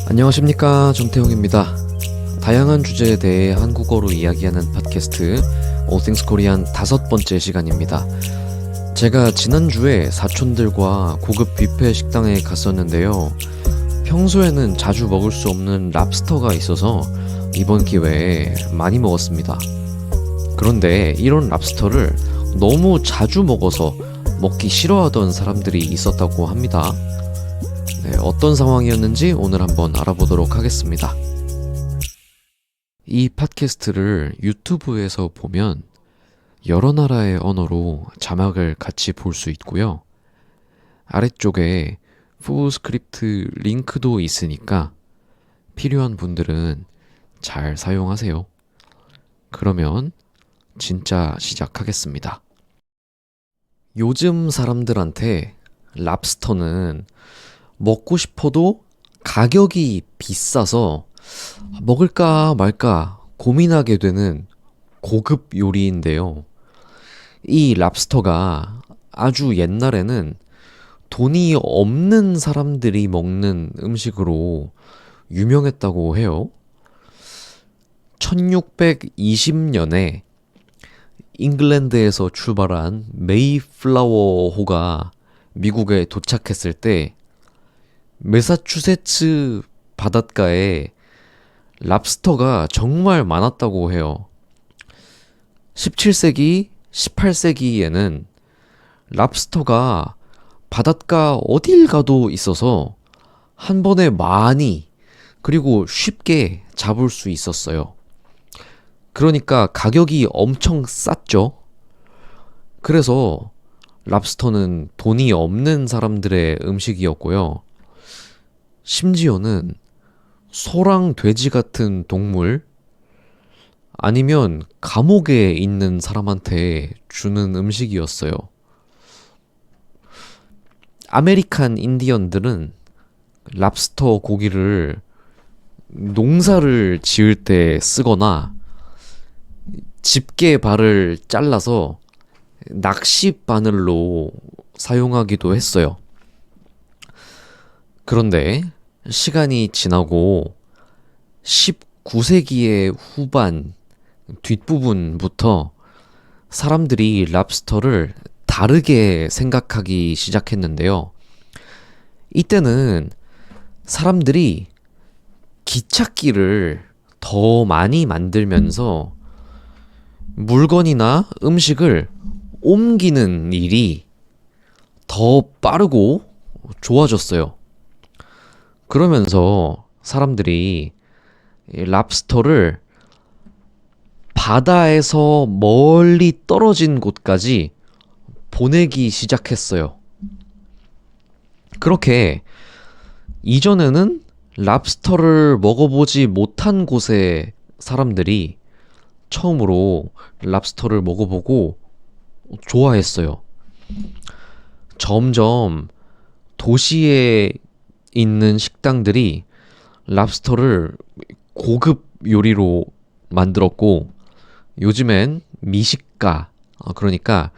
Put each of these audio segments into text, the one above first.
안녕하십니까, 전태용입니다. 다양한 주제에 대해 한국어로 이야기하는 팟캐스트 All Things Korean 5번째 시간입니다. 제가 지난주에 사촌들과 고급 뷔페 식당에 갔었는데요. 평소에는 자주 먹을 수 없는 랍스터가 있어서 이번 기회에 많이 먹었습니다. 그런데 이런 랍스터를 너무 자주 먹어서 먹기 싫어하던 사람들이 있었다고 합니다. 어떤 상황이었는지 오늘 한번 알아보도록 하겠습니다. 이 팟캐스트를 유튜브에서 보면 여러 나라의 언어로 자막을 같이 볼 수 있고요. 아래쪽에 풀 스크립트 링크도 있으니까 필요한 분들은 잘 사용하세요. 그러면 진짜 시작하겠습니다. 요즘 사람들한테 랍스터는 먹고 싶어도 가격이 비싸서 먹을까 말까 고민하게 되는 고급 요리인데요. 이 랍스터가 아주 옛날에는 돈이 없는 사람들이 먹는 음식으로 유명했다고 해요. 1620년에 잉글랜드에서 출발한 메이플라워호가 미국에 도착했을 때 매사추세츠 바닷가에 랍스터가 정말 많았다고 해요. 17세기, 18세기에는 랍스터가 바닷가 어딜 가도 있어서 한 번에 많이 그리고 쉽게 잡을 수 있었어요. 그러니까 가격이 엄청 쌌죠. 그래서 랍스터는 돈이 없는 사람들의 음식이었고요. 심지어는 소랑 돼지 같은 동물 아니면 감옥에 있는 사람한테 주는 음식이었어요. 아메리칸 인디언들은 랍스터 고기를 농사를 지을 때 쓰거나 집게 발을 잘라서 낚시 바늘로 사용하기도 했어요. 그런데 시간이 지나고 19세기의 후반 뒷부분부터 사람들이 랍스터를 다르게 생각하기 시작했는데요. 이때는 사람들이 기찻길을 더 많이 만들면서 물건이나 음식을 옮기는 일이 더 빠르고 좋아졌어요. 그러면서 사람들이 랍스터를 바다에서 멀리 떨어진 곳까지 보내기 시작했어요. 그렇게 이전에는 랍스터를 먹어보지 못한 곳의 사람들이 처음으로 랍스터를 먹어보고 좋아했어요. 점점 도시에 있는 식당들이 랍스터를 고급 요리로 만들었고 요즘엔 미식가, 그러니까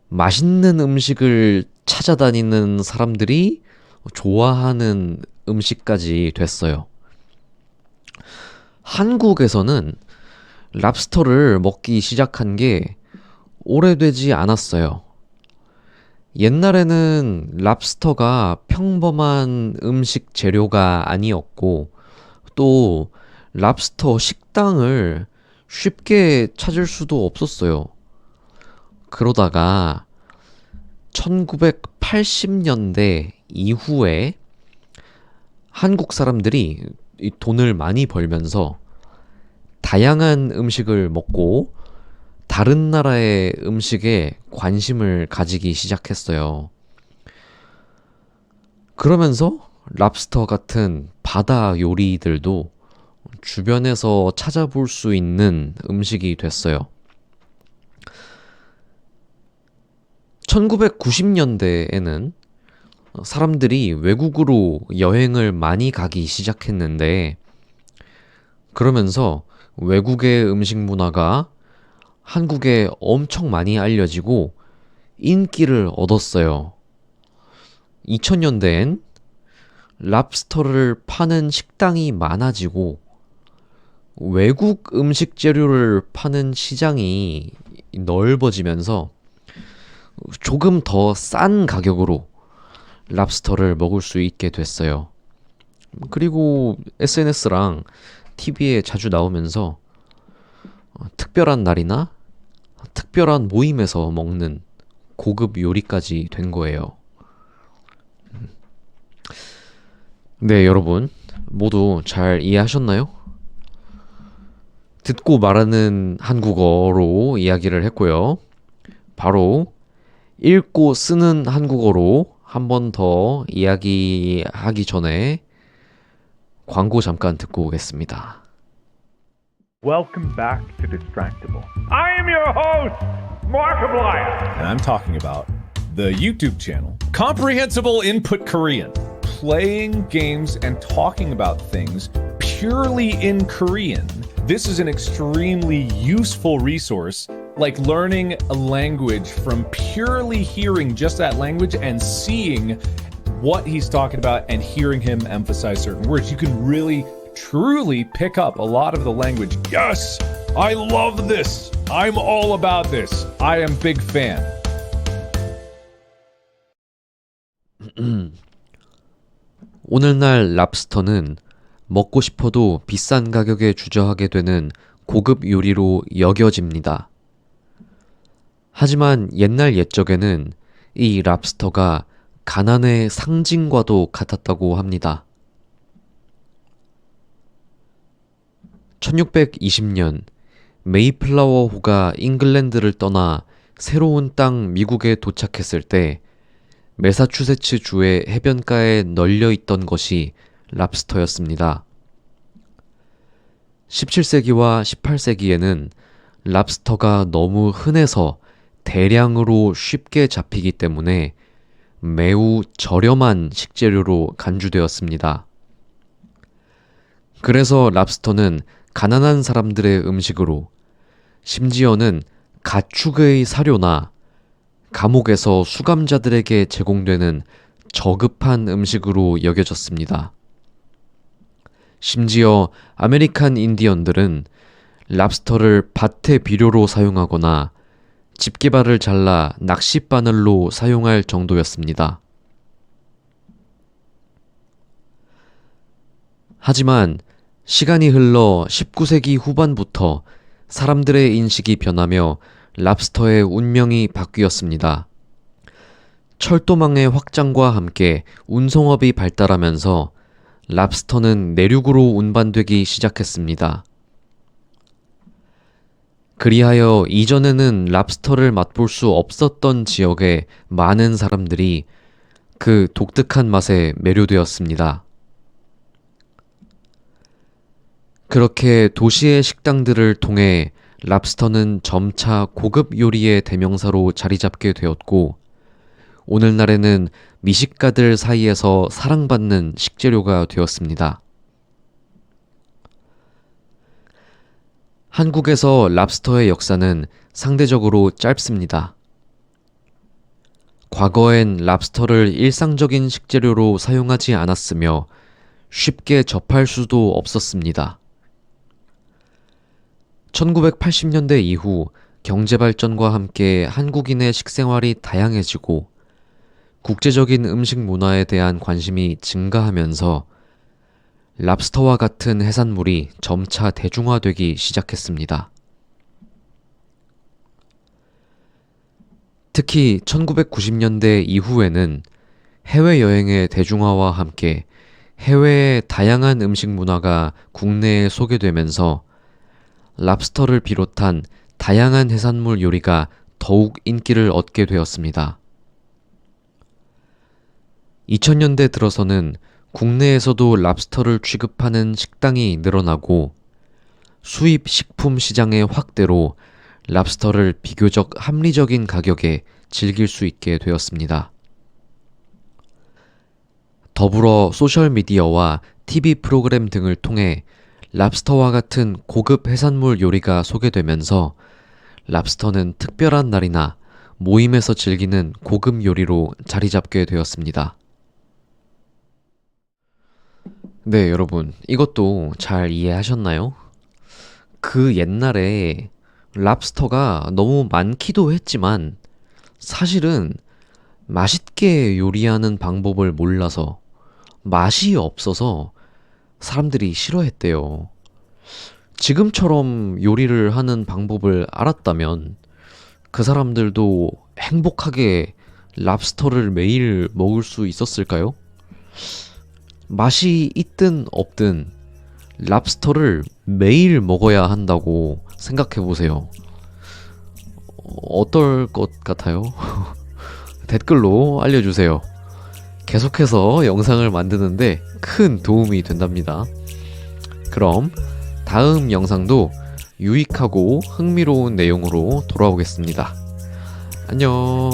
맛있는 음식을 찾아다니는 사람들이 좋아하는 음식까지 됐어요. 한국에서는 랍스터를 먹기 시작한 게 오래되지 않았어요. 옛날에는 랍스터가 평범한 음식 재료가 아니었고 또 랍스터 식당을 쉽게 찾을 수도 없었어요. 그러다가 1980년대 이후에 한국 사람들이 이 돈을 많이 벌면서 다양한 음식을 먹고 다른 나라의 음식에 관심을 가지기 시작했어요. 그러면서 랍스터 같은 바다 요리들도 주변에서 찾아볼 수 있는 음식이 됐어요. 1990년대에는 사람들이 외국으로 여행을 많이 가기 시작했는데 그러면서 외국의 음식 문화가 한국에 엄청 많이 알려지고 인기를 얻었어요. 2000년대엔 랍스터를 파는 식당이 많아지고 외국 음식 재료를 파는 시장이 넓어지면서 조금 더 싼 가격으로 랍스터를 먹을 수 있게 됐어요. 그리고 SNS랑 TV에 자주 나오면서 특별한 날이나 특별한 모임에서 먹는 고급 요리까지 된 거예요. 네, 여러분 모두 잘 이해하셨나요? 듣고 말하는 한국어로 이야기를 했고요. 바로 읽고 쓰는 한국어로 한 번 더 이야기하기 전에 광고 잠깐 듣고 오겠습니다. Welcome back to Distractable. I am your host, Markiplier. And I'm talking about the YouTube channel, Comprehensible Input Korean. Playing games and talking about things purely in Korean. This is an extremely useful resource, like learning a language from purely hearing just that language and seeing what he's talking about and hearing him emphasize certain words. You can really, truly pick up a lot of the language. Yes, I love this. I'm all about this. I am big fan. 오늘날 랍스터는 먹고 싶어도 비싼 가격에 주저하게 되는 고급 요리로 여겨집니다. 하지만 옛날 옛적에는 이 랍스터가 가난의 상징과도 같았다고 합니다. 1620년 메이플라워호가 잉글랜드를 떠나 새로운 땅 미국에 도착했을 때 매사추세츠 주의 해변가에 널려 있던 것이 랍스터였습니다. 17세기와 18세기에는 랍스터가 너무 흔해서 대량으로 쉽게 잡히기 때문에 매우 저렴한 식재료로 간주되었습니다. 그래서 랍스터는 가난한 사람들의 음식으로, 심지어는 가축의 사료나 감옥에서 수감자들에게 제공되는 저급한 음식으로 여겨졌습니다. 심지어 아메리칸 인디언들은 랍스터를 밭의 비료로 사용하거나 집게발을 잘라 낚싯바늘로 사용할 정도였습니다. 하지만 시간이 흘러 19세기 후반부터 사람들의 인식이 변하며 랍스터의 운명이 바뀌었습니다. 철도망의 확장과 함께 운송업이 발달하면서 랍스터는 내륙으로 운반되기 시작했습니다. 그리하여 이전에는 랍스터를 맛볼 수 없었던 지역의 많은 사람들이 그 독특한 맛에 매료되었습니다. 그렇게 도시의 식당들을 통해 랍스터는 점차 고급 요리의 대명사로 자리 잡게 되었고, 오늘날에는 미식가들 사이에서 사랑받는 식재료가 되었습니다. 한국에서 랍스터의 역사는 상대적으로 짧습니다. 과거엔 랍스터를 일상적인 식재료로 사용하지 않았으며 쉽게 접할 수도 없었습니다. 1980년대 이후 경제발전과 함께 한국인의 식생활이 다양해지고 국제적인 음식 문화에 대한 관심이 증가하면서 랍스터와 같은 해산물이 점차 대중화되기 시작했습니다. 특히 1990년대 이후에는 해외여행의 대중화와 함께 해외의 다양한 음식 문화가 국내에 소개되면서 랍스터를 비롯한 다양한 해산물 요리가 더욱 인기를 얻게 되었습니다. 2000년대 들어서는 국내에서도 랍스터를 취급하는 식당이 늘어나고 수입 식품 시장의 확대로 랍스터를 비교적 합리적인 가격에 즐길 수 있게 되었습니다. 더불어 소셜미디어와 TV 프로그램 등을 통해 랍스터와 같은 고급 해산물 요리가 소개되면서 랍스터는 특별한 날이나 모임에서 즐기는 고급 요리로 자리 잡게 되었습니다. 네, 여러분. 이것도 잘 이해하셨나요? 그 옛날에 랍스터가 너무 많기도 했지만 사실은 맛있게 요리하는 방법을 몰라서 맛이 없어서 사람들이 싫어했대요. 지금처럼 요리를 하는 방법을 알았다면 그 사람들도 행복하게 랍스터를 매일 먹을 수 있었을까요? 맛이 있든 없든 랍스터를 매일 먹어야 한다고 생각해 보세요. 어떨 것 같아요? 댓글로 알려주세요. 계속해서 영상을 만드는데 큰 도움이 된답니다. 그럼 다음 영상도 유익하고 흥미로운 내용으로 돌아오겠습니다. 안녕.